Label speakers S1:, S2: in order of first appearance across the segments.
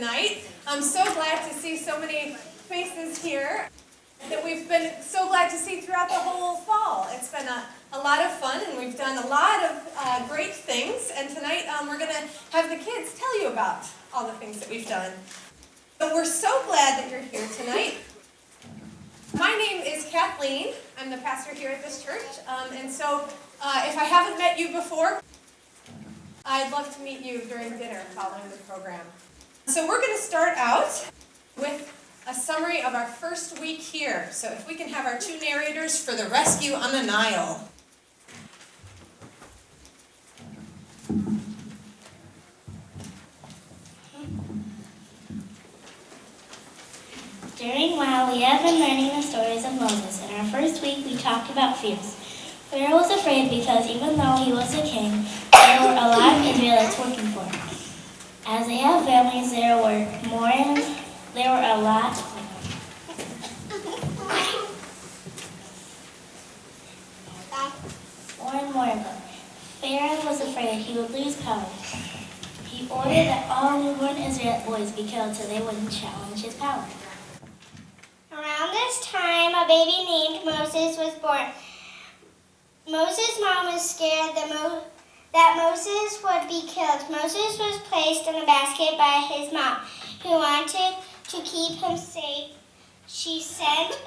S1: tonight. I'm so glad to see so many faces here that we've been so glad to see throughout the whole fall. It's been a lot of fun, and we've done a lot of great things, and tonight we're going to have the kids tell you about all the things that we've done. But we're so glad that you're here tonight. My name is Kathleen. I'm the pastor here at this church, and so if I haven't met you before, I'd love to meet you during dinner following the program. So we're going to start out with a summary of our first week here. So if we can have our two narrators for the rescue on the Nile.
S2: During a while, we have been learning the stories of Moses. In our first week, we talked about fears. Pharaoh was afraid because even though he was a king, there were a lot of Israelites working for him. As they have families, there were a lot more and more of them. Pharaoh was afraid he would lose power. He ordered that all newborn Israelite boys be killed so they wouldn't challenge his power.
S3: Around this time, a baby named Moses was born. Moses' mom was scared that Moses would be killed. Moses was placed in a basket by his mom, who wanted to keep him safe. She sent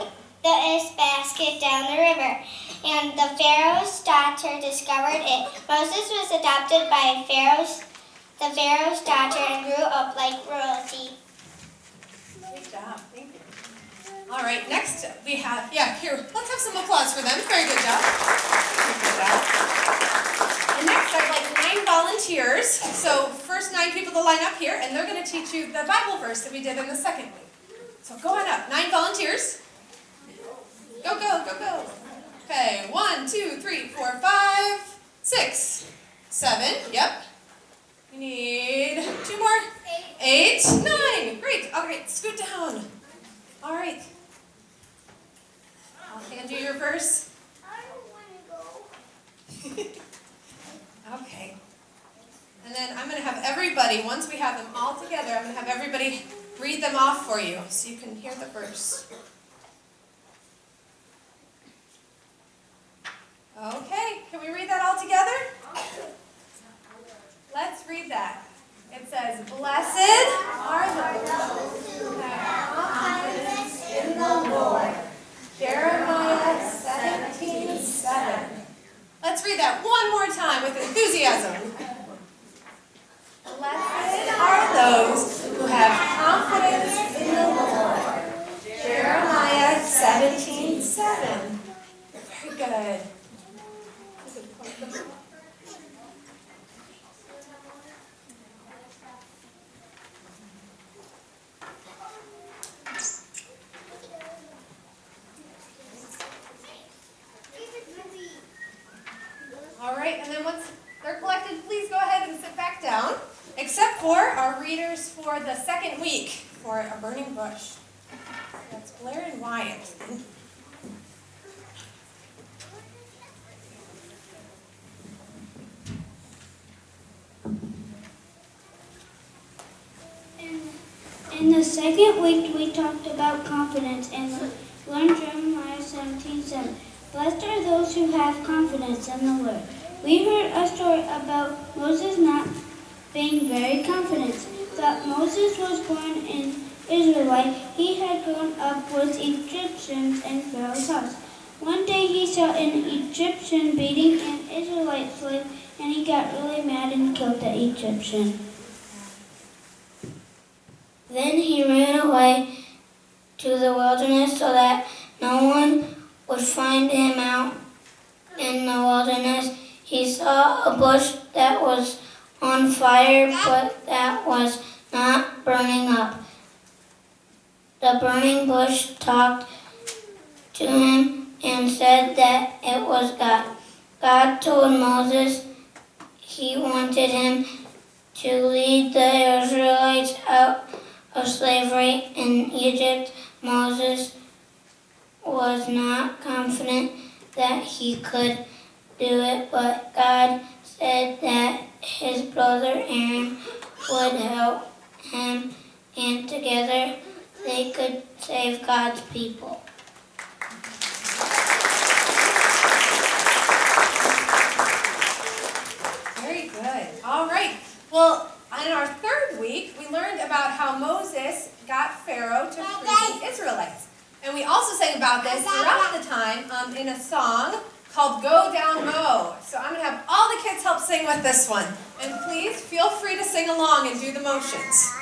S3: this basket down the river, and the Pharaoh's daughter discovered it. Moses was adopted by the Pharaoh's daughter and grew up like royalty.
S1: Good job. Thank you. All right, next we have, here, let's have some applause for them. Very good job. Good job. And next I'd like 9 volunteers. So first 9 people to line up here, and they're going to teach you the Bible verse that we did in the second week. So go on up. 9 volunteers. Go, go, go, go. Okay, 1, 2, 3, 4, 5, 6, 7. Yep. We need 2 more. 8, 9. Great. All right, scoot down. All right. I'll hand you your verse.
S3: I don't want to go.
S1: Okay. And then I'm going to have everybody, once we have them all together, I'm going to have everybody read them off for you so you can hear the verse. Okay, can we read that all together? Let's read that. It says, "Blessed are those who have confidence in the Lord." Jeremiah 17:7. Let's read that one more time with enthusiasm. Blessed are those who have confidence in the Lord. Jeremiah 17:7. Very good. All right, and then once they're collected, please go ahead and sit back down, except for our readers for the second week for A Burning Bush. That's Blair and Wyatt.
S2: In the second week, we talked about confidence and learned Jeremiah 17:7. Blessed are those who have confidence in the Lord. We heard a story about Moses not being very confident. That Moses was born in Israelite. He had grown up with Egyptians in Pharaoh's house. One day he saw an Egyptian beating an Israelite slave, and he got really mad and killed the Egyptian. Then he ran away to the wilderness so that no one would find him out. In the wilderness, he saw a bush that was on fire, but that was not burning up. The burning bush talked to him and said that it was God. God told Moses he wanted him to lead the Israelites out of slavery in Egypt. Moses was not confident that he could do it, but God said that his brother Aaron would help him, and together they could save God's people.
S1: Very good. All right. Well, in our third week, we learned about how Moses got Pharaoh to free the Israelites. And we also sang about this throughout the time in a song called Go Down Mo. So I'm going to have all the kids help sing with this one. And please feel free to sing along and do the motions.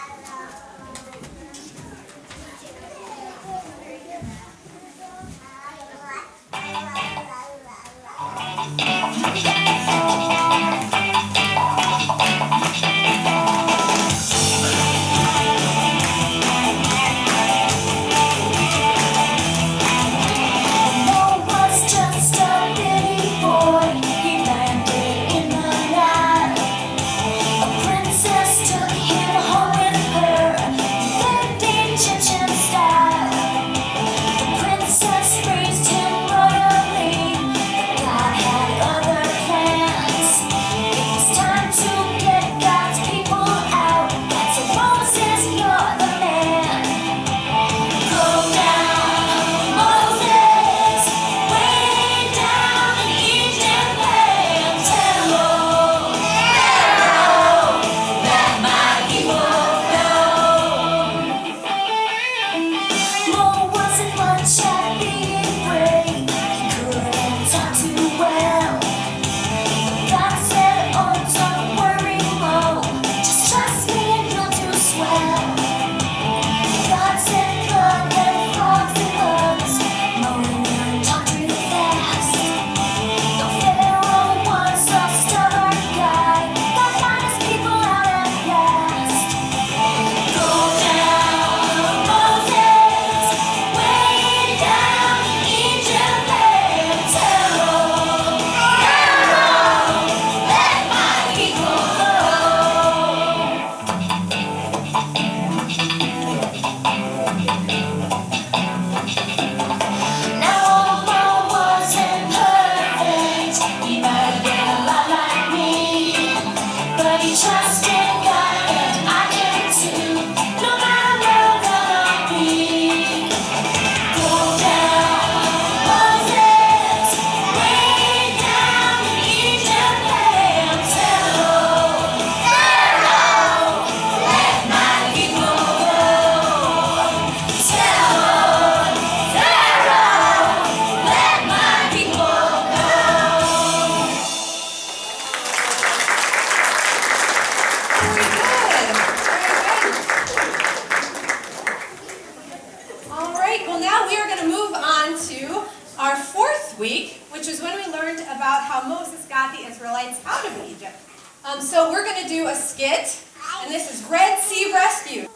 S1: So we're going to do a skit, and this is Red Sea Rescue.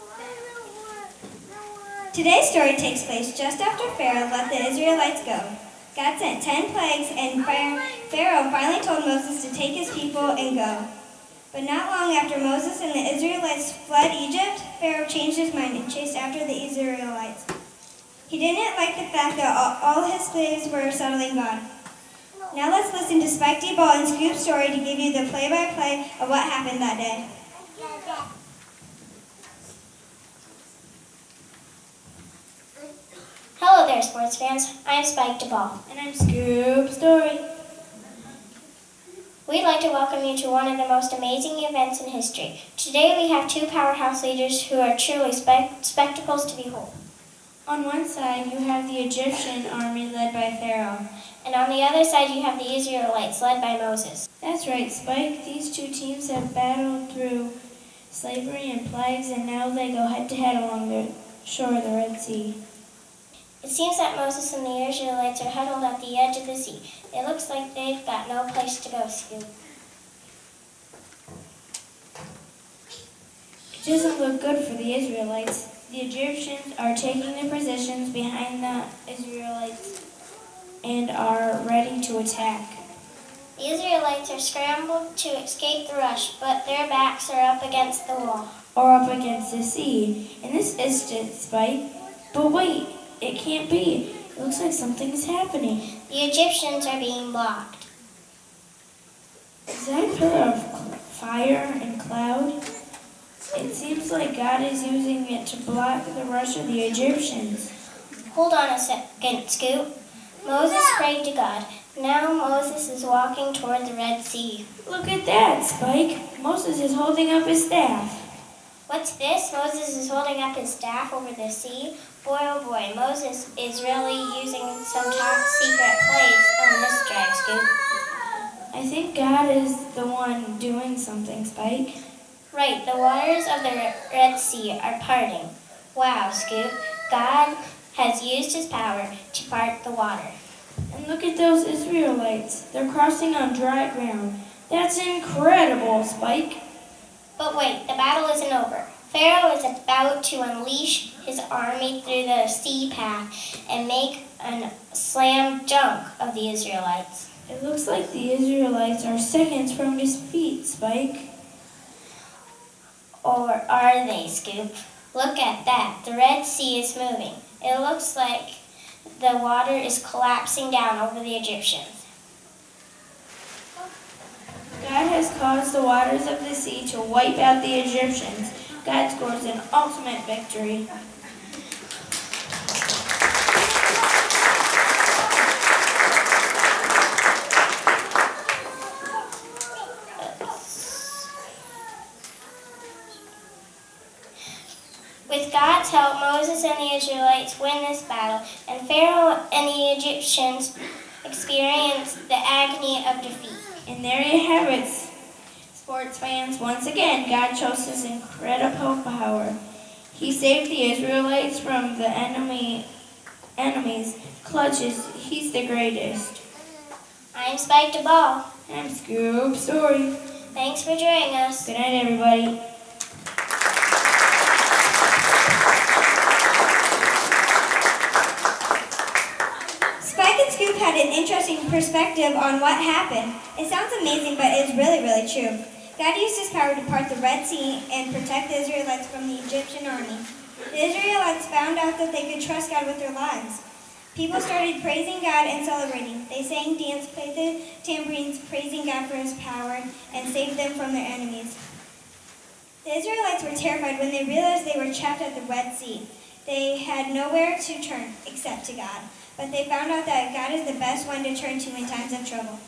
S4: Today's story takes place just after Pharaoh let the Israelites go. God sent 10 plagues, and Pharaoh finally told Moses to take his people and go. But not long after Moses and the Israelites fled Egypt, Pharaoh changed his mind and chased after the Israelites. He didn't like the fact that all his slaves were settling God. Now let's listen to Spike D. Ball and Scoop's story to give you the play-by-play of what happened that day.
S3: Hello there, sports fans. I'm Spike DeBall.
S4: And I'm Scoop Story.
S3: We'd like to welcome you to one of the most amazing events in history. Today we have two powerhouse leaders who are truly spectacles to behold.
S4: On one side, you have the Egyptian army led by Pharaoh.
S3: And on the other side you have the Israelites led by Moses.
S4: That's right, Spike. These two teams have battled through slavery and plagues, and now they go head-to-head along the shore of the Red Sea.
S3: It seems that Moses and the Israelites are huddled at the edge of the sea. It looks like they've got no place to go, Scoop.
S4: It doesn't look good for the Israelites. The Egyptians are taking their positions behind the Israelites and are ready to attack.
S3: The Israelites are scrambled to escape the rush, but their backs are up against the wall.
S4: Or up against the sea. In this instant, Spike. But wait, it can't be. It looks like something is happening.
S3: The Egyptians are being blocked.
S4: Is that a pillar of fire and cloud? It seems like God is using it to block the rush of the Egyptians.
S3: Hold on a second, Scoop. Moses prayed to God. Now Moses is walking toward the Red Sea.
S4: Look at that, Spike. Moses is holding up his staff.
S3: What's this? Moses is holding up his staff over the sea. Boy, oh boy, Moses is really using some top secret plays on this drag, Scoop.
S4: I think God is the one doing something, Spike.
S3: Right, the waters of the Red Sea are parting. Wow, Scoop. God has used his power to part the water.
S4: And look at those Israelites. They're crossing on dry ground. That's incredible, Spike.
S3: But wait, the battle isn't over. Pharaoh is about to unleash his army through the sea path and make a slam dunk of the Israelites.
S4: It looks like the Israelites are seconds from defeat, Spike.
S3: Or are they, Scoop? Look at that. The Red Sea is moving. It looks like the water is collapsing down over the Egyptians.
S4: God has caused the waters of the sea to wipe out the Egyptians. God scores an ultimate victory.
S3: With God's help, Moses and the Israelites win this battle, and Pharaoh and the Egyptians experience the agony of defeat.
S4: And there you have it, sports fans. Once again, God shows his incredible power. He saved the Israelites from the enemy's clutches. He's the greatest.
S3: I'm Spike DeBall.
S4: I'm Scoop Story.
S3: Thanks for joining us.
S4: Good night, everybody. Spike and Scoop had an interesting perspective on what happened. It sounds amazing, but it's really, really true. God used his power to part the Red Sea and protect the Israelites from the Egyptian army. The Israelites found out that they could trust God with their lives. People started praising God and celebrating. They sang, danced, played the tambourines, praising God for his power, and saved them from their enemies. The Israelites were terrified when they realized they were trapped at the Red Sea. They had nowhere to turn except to God. But they found out that God is the best one to turn to in times of trouble.